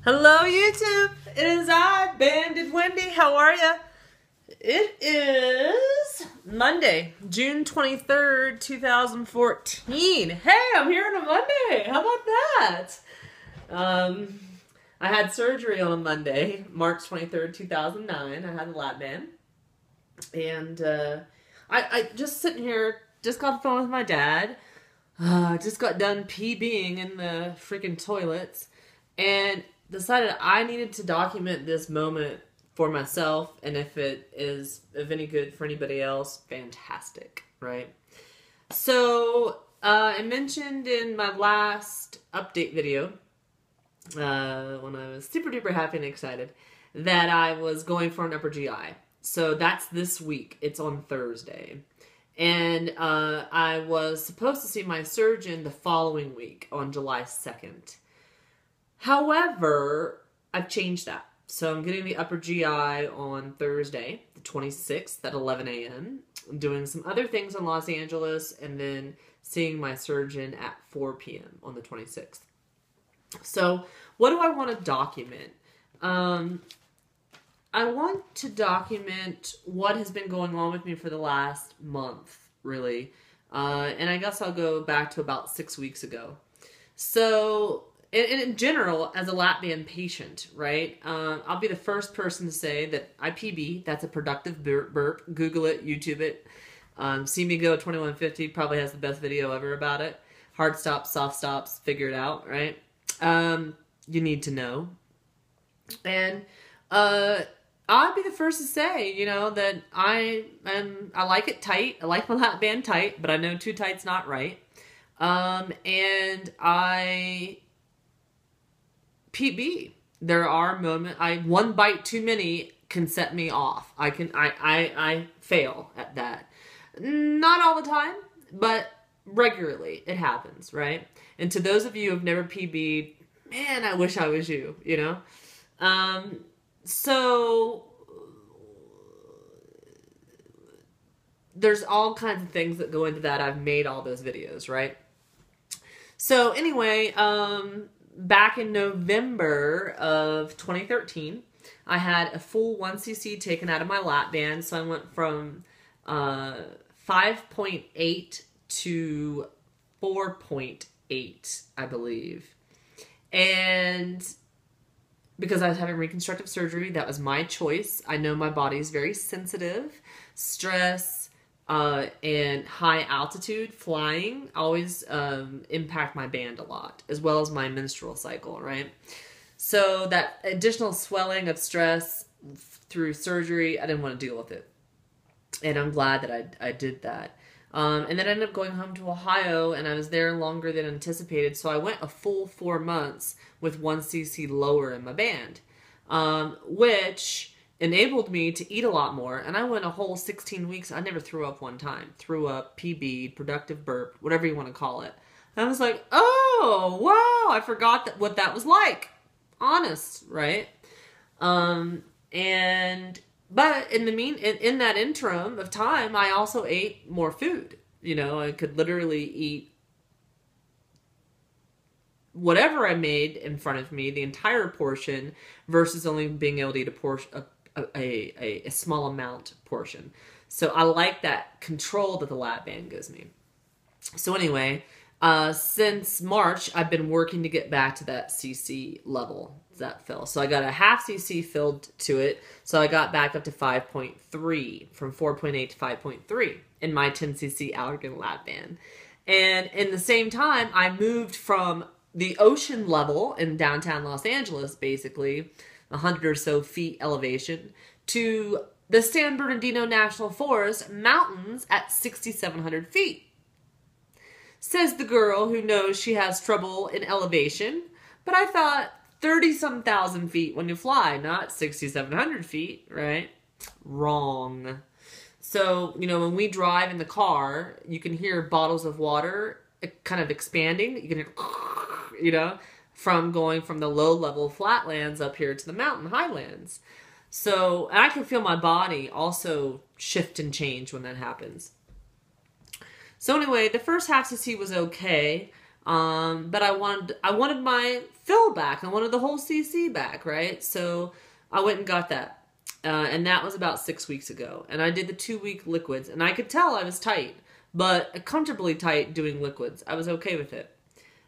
Hello YouTube, it is I, Banded Wendy. How are ya? It is Monday, June 23rd, 2014. Hey, I'm here on a Monday. How about that? I had surgery on Monday, March 23rd, 2009. I had a lap band. And I just sitting here, just got the phone with my dad. Just got done PBing in the freaking toilets. And decided I needed to document this moment for myself, and if it is of any good for anybody else, fantastic, right? So, I mentioned in my last update video, when I was super duper happy and excited, that I was going for an upper GI. So that's this week. It's on Thursday. And I was supposed to see my surgeon the following week on July 2nd. However, I've changed that. So I'm getting the upper GI on Thursday, the 26th at 11 a.m. I'm doing some other things in Los Angeles and then seeing my surgeon at 4 p.m. on the 26th. So what do I want to document? I want to document what has been going on with me for the last month, really. And I guess I'll go back to about 6 weeks ago. So... And in general, as a lap band patient, right, I'll be the first person to say that I PB, that's a productive burp. Google it, YouTube it. See Me Go 2150 probably has the best video ever about it. Hard stops, soft stops, figure it out, right? You need to know. And I'll be the first to say, you know, that I like it tight. I like my lap band tight, but I know too tight's not right. And I... PB. There are moments, one bite too many can set me off. I fail at that. Not all the time, but regularly it happens, right? And to those of you who've never PB'd, man, I wish I was you, you know? So there's all kinds of things that go into that. I've made all those videos, right? So anyway, back in November of 2013, I had a full 1cc taken out of my lap band. So I went from 5.8 to 4.8, I believe. And because I was having reconstructive surgery, that was my choice. I know my body is very sensitive. Stress, and high altitude flying always impact my band a lot, as well as my menstrual cycle, right? So that additional swelling of stress through surgery, I didn't want to deal with it. And I'm glad that I did that. And then I ended up going home to Ohio, and I was there longer than anticipated. So I went a full 4 months with 1cc lower in my band, which enabled me to eat a lot more, and I went a whole 16 weeks. I never threw up one time. Threw up, PB'd, productive burp, whatever you want to call it. And I was like, oh, wow, I forgot what that was like. Honest, right? But in that interim of time, I also ate more food. You know, I could literally eat whatever I made in front of me, the entire portion, versus only being able to eat a small amount portion. So I like that control that the lap band gives me. So anyway, since March, I've been working to get back to that cc level that fill. So I got a half cc filled to it. So I got back up to 5.3 from 4.8 to 5.3 in my 10cc Allergan lap band. And in the same time, I moved from the ocean level in downtown Los Angeles, basically, 100 or so feet elevation, to the San Bernardino National Forest mountains at 6,700 feet. Says the girl who knows she has trouble in elevation, but I thought 30-some thousand feet when you fly, not 6,700 feet, right? Wrong. So, you know, when we drive in the car, you can hear bottles of water kind of expanding. You can hear, you know, from going from the low-level flatlands up here to the mountain highlands. So, and I can feel my body also shift and change when that happens. So anyway, the first half cc was okay. But I wanted my fill back. I wanted the whole CC back, right? So I went and got that. And that was about 6 weeks ago. And I did the 2-week liquids. And I could tell I was tight, but comfortably tight doing liquids. I was okay with it.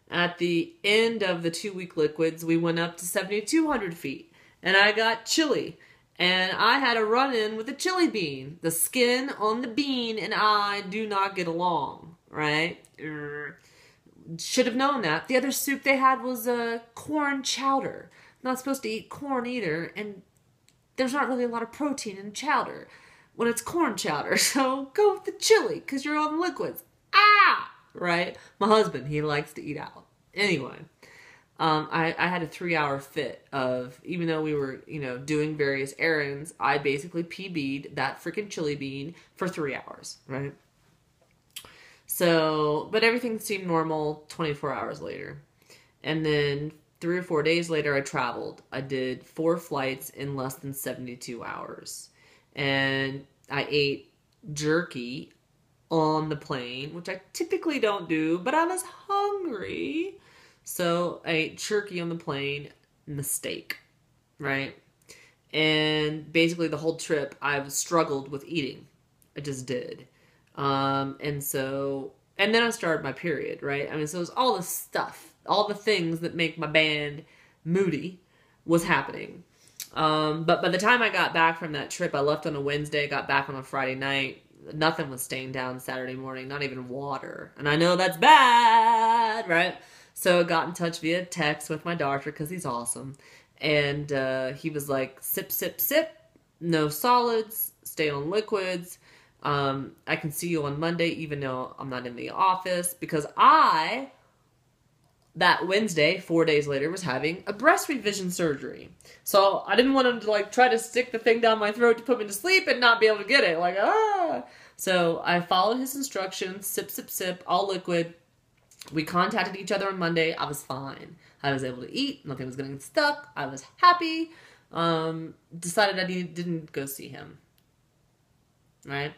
At the end of the 2-week liquids, we went up to 7,200 feet. And I got chilly. And I had a run-in with a chili bean. The skin on the bean and I do not get along, right? Should have known that. The other soup they had was corn chowder. Not supposed to eat corn either, and there's not really a lot of protein in chowder when it's corn chowder. So go with the chili because you're on liquids. Ah! Right? My husband, he likes to eat out. Anyway, I had a 3-hour fit of, even though we were, doing various errands, I basically PB'd that freaking chili bean for 3 hours, right? So, but everything seemed normal 24 hours later. And then 3 or 4 days later, I traveled. I did 4 flights in less than 72 hours. And I ate jerky on the plane, which I typically don't do, but I was hungry. So I ate jerky on the plane, mistake, right? And basically the whole trip, I've struggled with eating. I just did. And then I started my period, right? I mean, so it was all the stuff, all the things that make my band moody was happening. But by the time I got back from that trip, I left on a Wednesday, got back on a Friday night. Nothing was staying down Saturday morning, not even water. And I know that's bad, right? So I got in touch via text with my doctor because he's awesome. And he was like, sip, sip, sip, no solids, stay on liquids. I can see you on Monday, even though I'm not in the office, because that Wednesday, 4 days later, was having a breast revision surgery. So I didn't want him to try to stick the thing down my throat to put me to sleep and not be able to get it. So I followed his instructions, sip, sip, sip, all liquid. We contacted each other on Monday. I was fine. I was able to eat. Nothing was getting stuck. I was happy. Decided I didn't go see him. Right?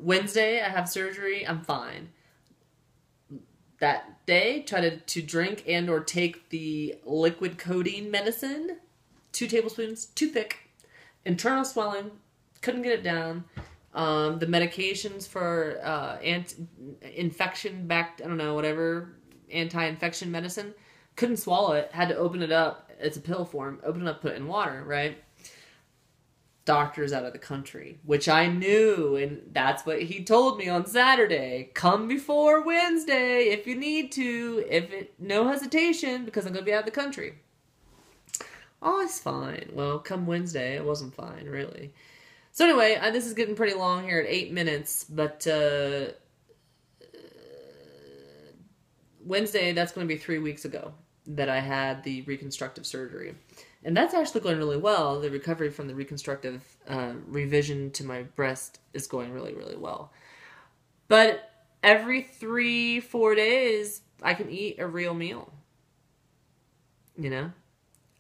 Wednesday, I have surgery. I'm fine. That day, tried to drink and or take the liquid codeine medicine. 2 tablespoons, too thick. Internal swelling. Couldn't get it down. The medications for infection anti-infection medicine. Couldn't swallow it. Had to open it up. It's a pill form. Open it up, put it in water, right? Doctors out of the country, which I knew, and that's what he told me on Saturday. Come before Wednesday if you need to. No hesitation, because I'm going to be out of the country. Oh, it's fine. Well, come Wednesday, it wasn't fine, really. So anyway, this is getting pretty long here at 8 minutes, but Wednesday, that's going to be 3 weeks ago that I had the reconstructive surgery. And that's actually going really well. The recovery from the reconstructive revision to my breast is going really, really well. But every 3-4 days, I can eat a real meal.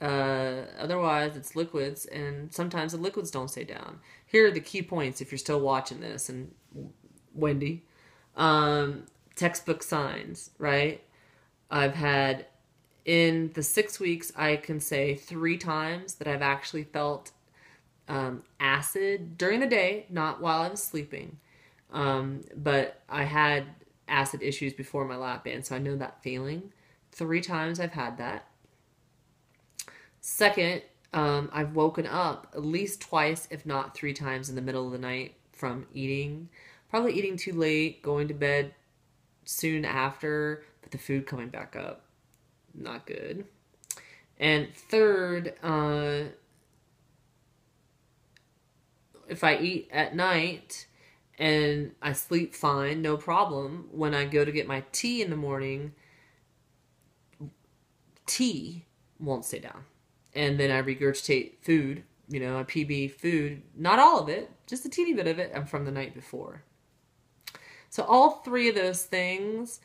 Otherwise, it's liquids, and sometimes the liquids don't stay down. Here are the key points if you're still watching this, and Wendy. Textbook signs, right? I've had... In the 6 weeks, I can say 3 times that I've actually felt acid during the day, not while I was sleeping. But I had acid issues before my lap band, so I know that feeling. 3 times I've had that. Second, I've woken up at least twice, if not 3 times in the middle of the night from eating. Probably eating too late, going to bed soon after, but the food coming back up. Not good. And third, if I eat at night and I sleep fine, no problem, when I go to get my tea in the morning, tea won't stay down. And then I regurgitate food, I PB food, not all of it, just a teeny bit of it, and from the night before. So all 3 of those things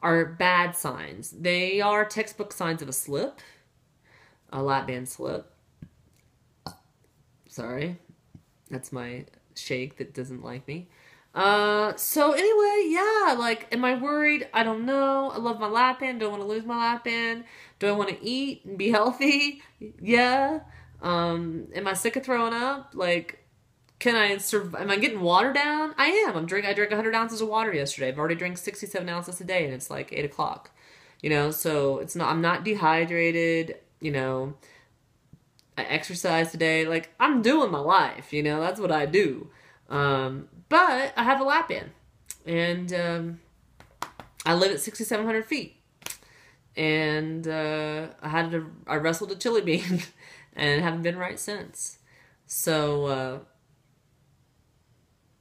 are bad signs. They are textbook signs of a slip, a lap band slip. Sorry, that's my shake that doesn't like me. So anyway, yeah, like, am I worried? I don't know. I love my lap band. Don't want to lose my lap band. Do I want to eat and be healthy? Yeah. Am I sick of throwing up? Like, can I am I getting water down? I am. I drank 100 ounces of water yesterday. I've already drank 67 ounces a day, and it's like 8 o'clock. You know, so I'm not dehydrated. You know, I exercise today. Like, I'm doing my life. You know, that's what I do. But I have a lap band, and I live at 6,700 feet, and I wrestled a chili bean, and haven't been right since. So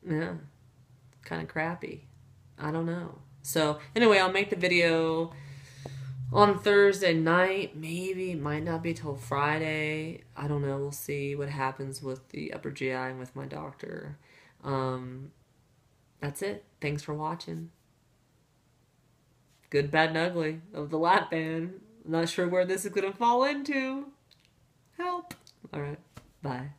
yeah, kind of crappy. I don't know. So anyway, I'll make the video on Thursday night. Maybe it might not be till Friday. I don't know. We'll see what happens with the upper GI and with my doctor. That's it. Thanks for watching. Good, bad, and ugly of the lap band. I'm not sure where this is going to fall into. Help. All right. Bye.